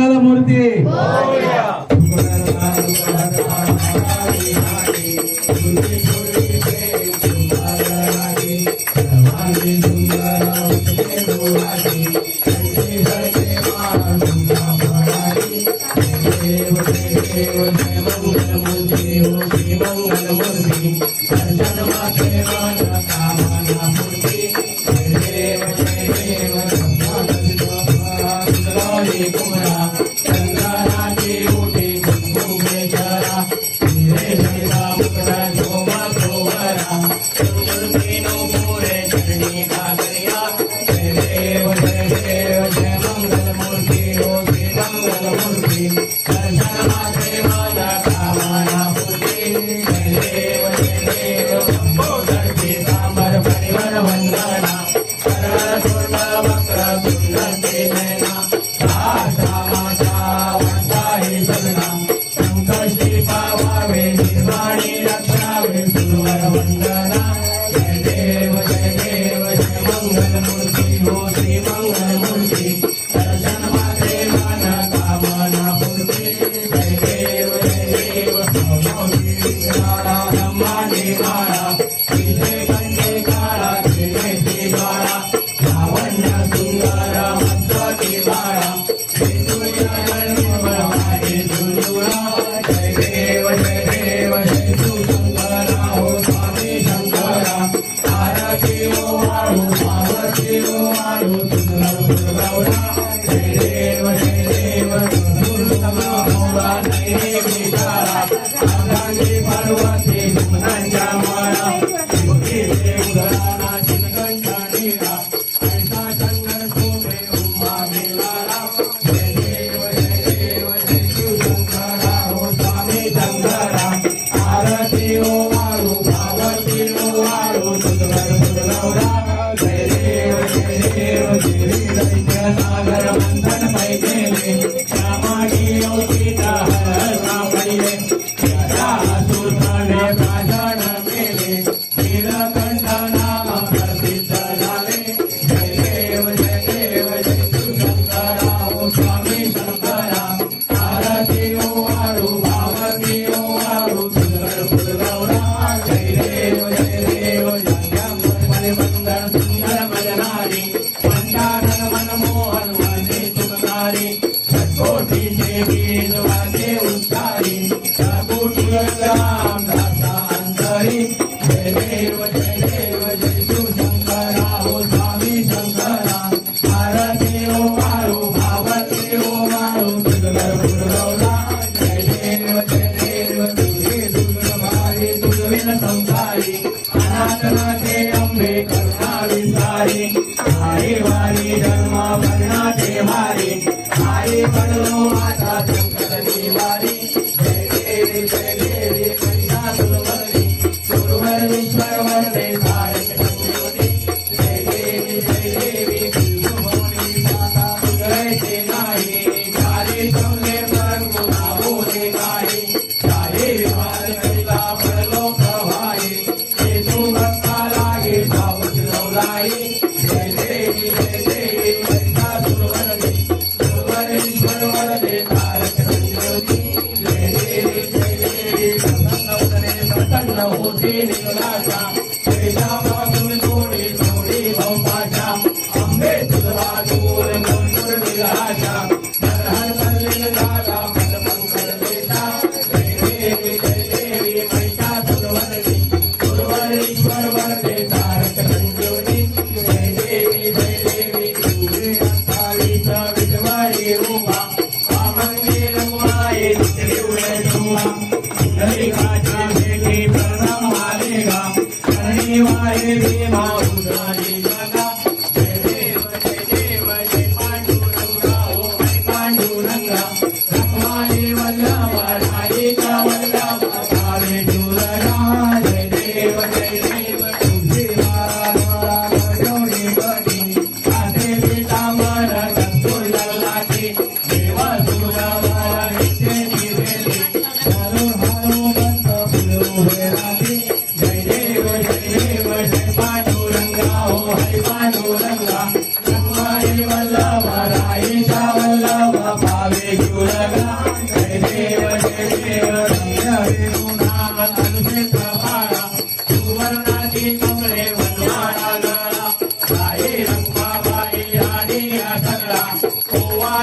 मंगलमूर्ती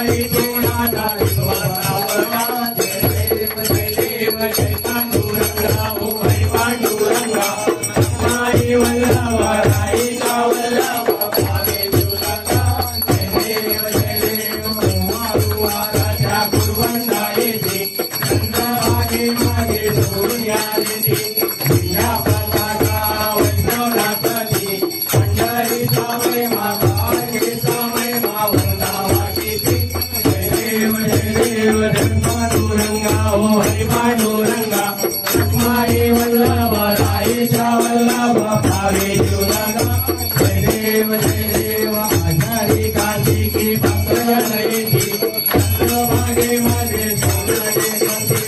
हरी तोडाचा विश्वासावरा जय देव जय पांडुरंगा ओ हरी पांडुरंगा माई वल्लभा राईचा वल्लभा भावे तुरंगा जय देव मारू राजा गुरुवंदा येते चंद्रभागे मागे सोडिया येते या पताका वैष्णवनाथी पंढरी सावय मागा हे सावय मावंदा वाटीची जय देव जय पांडुरंगा ओ हरी पांडुरंगा माई वल्लभा राईचा वल्लभा भावे तुरंगा जय देव आचारी कार्तिकी भक्त येती चंद्रभागे मागे सोडिया येते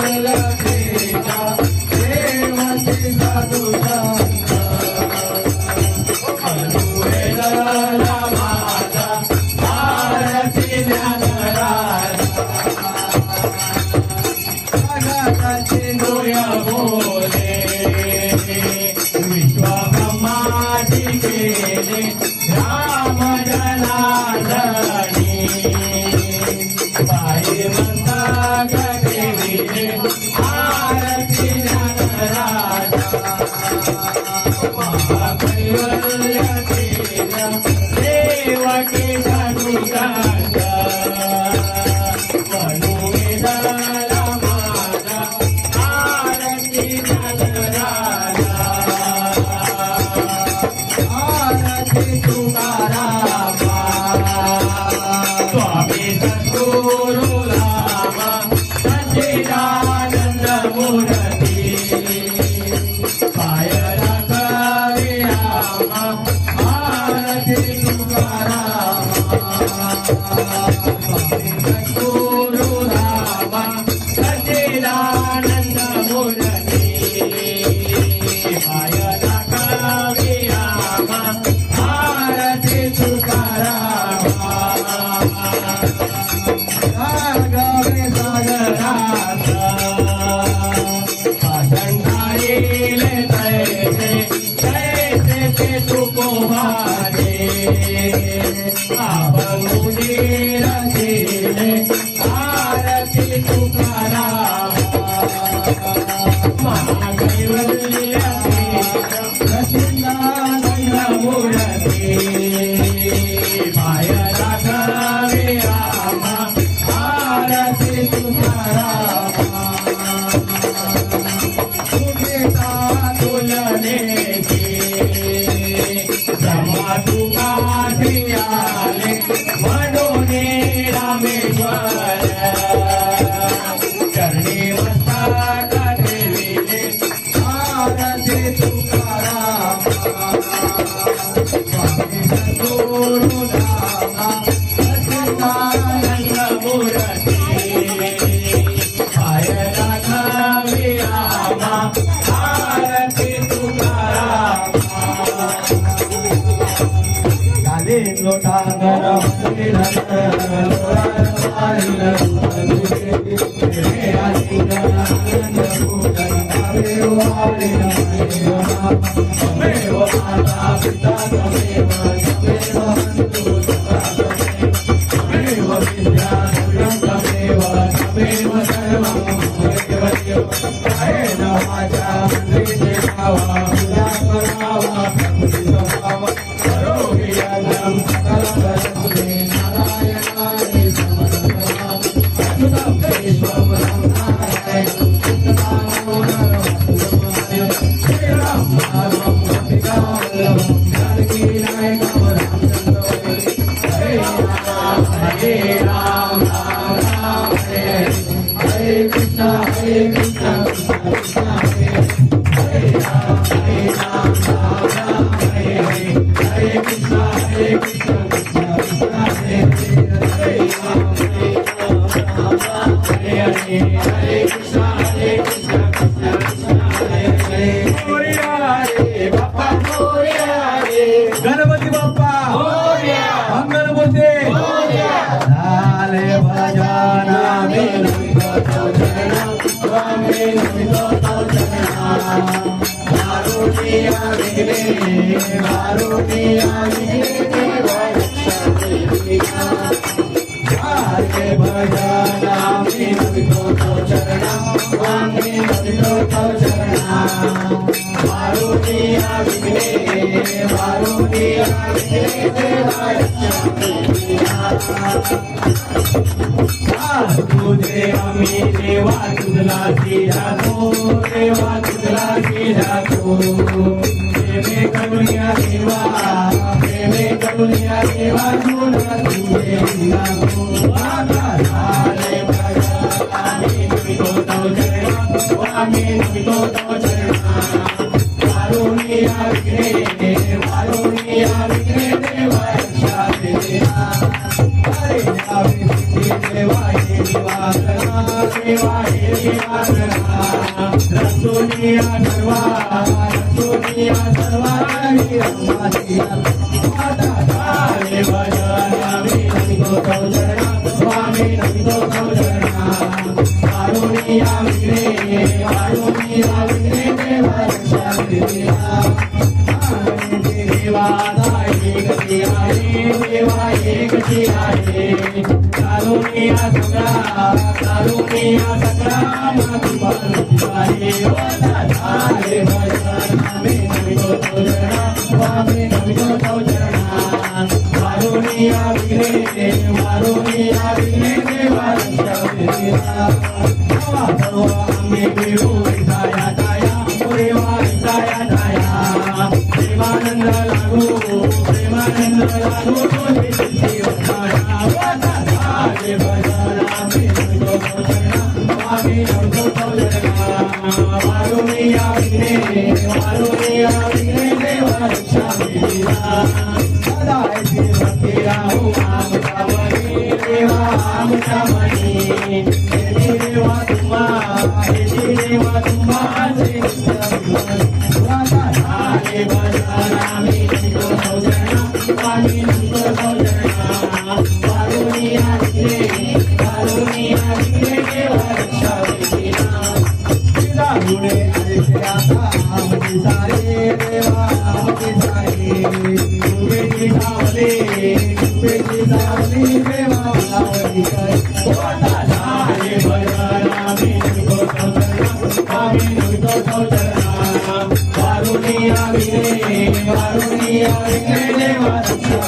कैवल्यतेजा देवते साधु संत वेदला माझा आरती ज्ञानराजा जगाचे डोळ्या बोले विश्वब्रह्माची केले राम जनार्दनी पायी म्हणता देवीने आरती ज्ञानराजा महाकैवल्यतेजा देवकी साधुकांत मनुवेदला माझा आरती ज्ञानराजा आरती तुकारामा स्वामी सद्गुरु रामा सच्चिदानंद मूर्ती पाय राखावे रामा आरती तुकारामा स्वामी सद्गुरु रामा सच्चिदानंद मूर्ती पाय राखावे रामा आरती तुकारामा गावे सागरात पाषाणाईले तैसे तैसे ते तुकोबारे आभंगुनी रंगीले आरती तुकारामा महाकैवल्यतेजा सच्चिदानंद मूर्ती पाय राखावे रामा आरती तुकारामा तुझेता तुलनेची ब्रह्मा तुकाठी आले म्हणून रामेश्वर चरणी मस्तक देवीने आरती तुकारामा स्वामी सद्गुरु रामा सच्चिदानंद मूर्ती पाय राखावे रामा आरती तुकारामा गाली लोटांगर तमेव माता पिता तमेव तमेव बन्धु तमेव विद्या तमेव तमेव सर्वं देवदेव अयेन वाचा मन्त्रिते भावा पूजा करावा प्रभुसभावा करोमि यज्ञं सकलकर्मणे नारायणाय समर्पयामि अच्युतं केशवं नारायणं चित्तवानो नरवत्तमाय श्रीराम नामं गोपिकावल्लभं जानकीनायकं रामचन्द्रं हरे राम राम राम हरे हरे कृष्ण कृष्ण कृष्ण हरे हरे राम राम राम हरे हरे कृष्ण कृष्ण कृष्ण हरे हरे राम राम हरे हरे हरे कृष्ण कृष्ण कृष्ण हरे हरे मोरया रे बाप्पा मोरया रे गणपती बाप्पा मोरया मंगल मूर्ती मोरया झाले भजना विनोद चरणा स्वामी विनोद चरणा मारुतिया विघ्ने देवा रक्षा झाले भजना विनोद चरणा स्वामी विनोद चरणा मारुतिया विघ्ने देवा रक्षा तुझे आम्ही देवा तुझला जातो देवा तुझला जातो प्रेमे करुणिया देवा तुला तुझे लागो आता झाले आम्ही नमितो तव चरणा आम्ही नमितो तव चरणा वारुणिया विघ्ने देवा रक्षा देवा हरे देवा देवा हे देवा करा रसोनिया सर्वा रसोनिया सर्वा माता झाले भजना मी नमितो तव चरणा स्वामी नमितो तव चरणा वारुणिया विघ्ने देवा रक्षा देवा दाई गती आहे देवा एकची आहे कारुणिया सगळा मातुबाई झाले भजना मी नमितो तव चरणा स्वामी नमितो तव चरणा वारुणिया विघ्ने देवा रक्षा सर्व आम्ही मिळू जाया जाया देवा जाया जाया प्रेमानंद लागू तुझे जीवनाया झाले भजना मी नमितो तव चरणा स्वामी नमितो तव चरणा वारुणिया विघ्ने देवा रक्षा सदा भक्ती राहू आमच्या मनी देवा आमच्या मनी देवा तुम्हा झाले भजना मी नमितो तव चरणा स्वामी नमितो तव चरणा वारुणिया विघ्ने देवा रक्षा गुणे आदित्य आता आमचे सारे देवा आमचे सारे कुबेची सावली देवा मावली झाले भजना मी नमितो तव चरणा स्वामी नमितो तव चरणा वारुणिया विघ्ने देवा रक्षा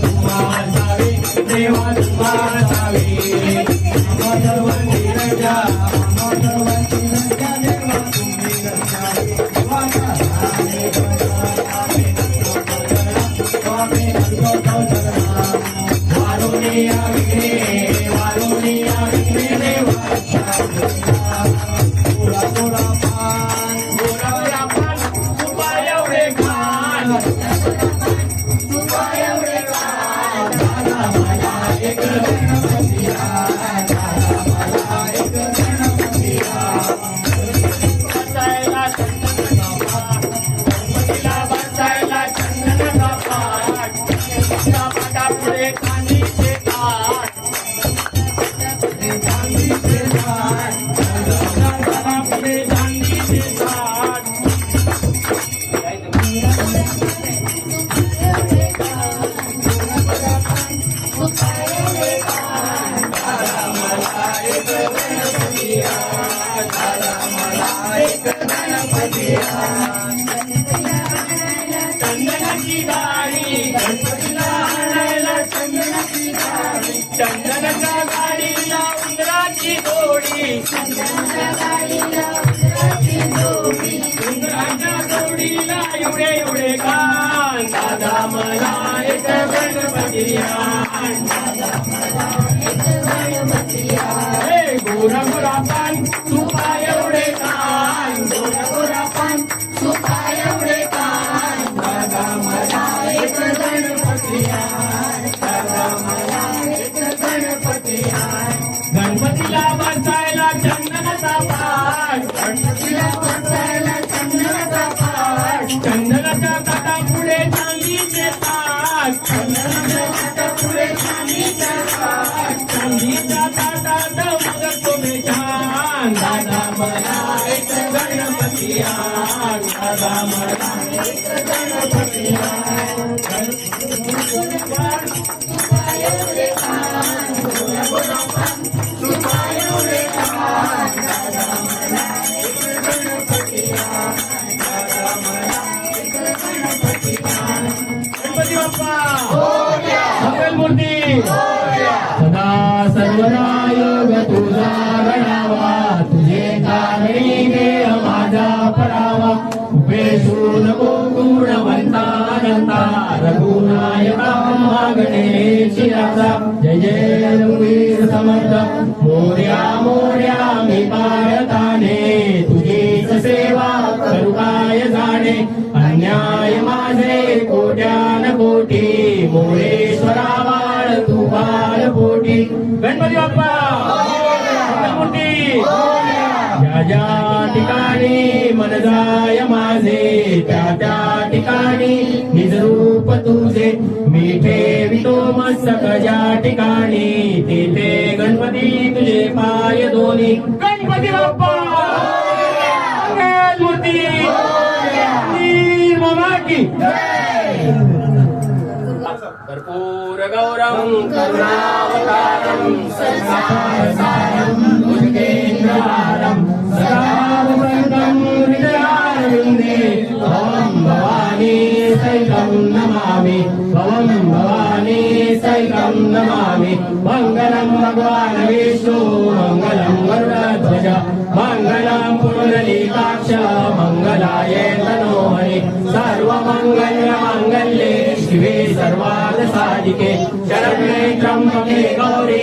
तुम्हा सावे देवा तुम्हा सावे चंदनाच्या गाडीला उंदराची जोडी उंदराच्या जोडीला एवढे कान दादा मला एक गणपती आण हे गोरा गोरा पान तुपा एवढे कान गोरा पान तुपा एवढे कान दादा मला एक गणपती आण दादा मला गणपतीला बसायला चंदनाचा पाठ गणपतीला बसायला चंदनाचा पाठ चंदनाच्या ताटा पुढे चांदीचे ताट चंदनाच्या ताटा पुढे चांदीचे ताट चांदीच्या ताटात मग तुम्ही छान दादा मला एक गणपती आण दादा मला एक गणपती आण गणपती बाप्पा मंगलमूर्ती सदा सर्वदा योग तुझा गणावा तुझे कारणी देह माझा परावा उपेशू नको गुणवंता अनंता रघुनायका गणेशी राजा जय जय रघुवीर समर्थ मोर्या मोर्या मी पायताने तुझीच सेवा करू काय जाणे अन्याय माझे कोट्यान कोटी मोरेश्वरा बाळ तू बाळ पोटी गणपती बाप्पा मंगलमूर्ती ज्या ज्या ठिकाणी मन जाय माझे त्या त्या ठिकाणी निज रूप तुझे मी ठेवितो मस्तक ज्या ठिकाणी तेथे गणपती तुझे पाय दोन्ही गणपती बाप्पा मंगलमूर्ती मामा की कर्पूर गौरम करुणावतारम संसारसारम भुजगेन्द्रहारम सदा वसन्तं हृदयारविन्दे भवं भवानी सहितं नमामि भवं भवानी सहितं नमामि मङ्गलं भगवान् विष्णु मङ्गलं गरुडध्वज मङ्गलं पुण्डरीकाक्ष मङ्गलाय तनोहरि सर्वमङ्गलमाङ्गल्ये शिवे सर्वार्थसाधिके शरण्ये त्र्यम्बके गौरी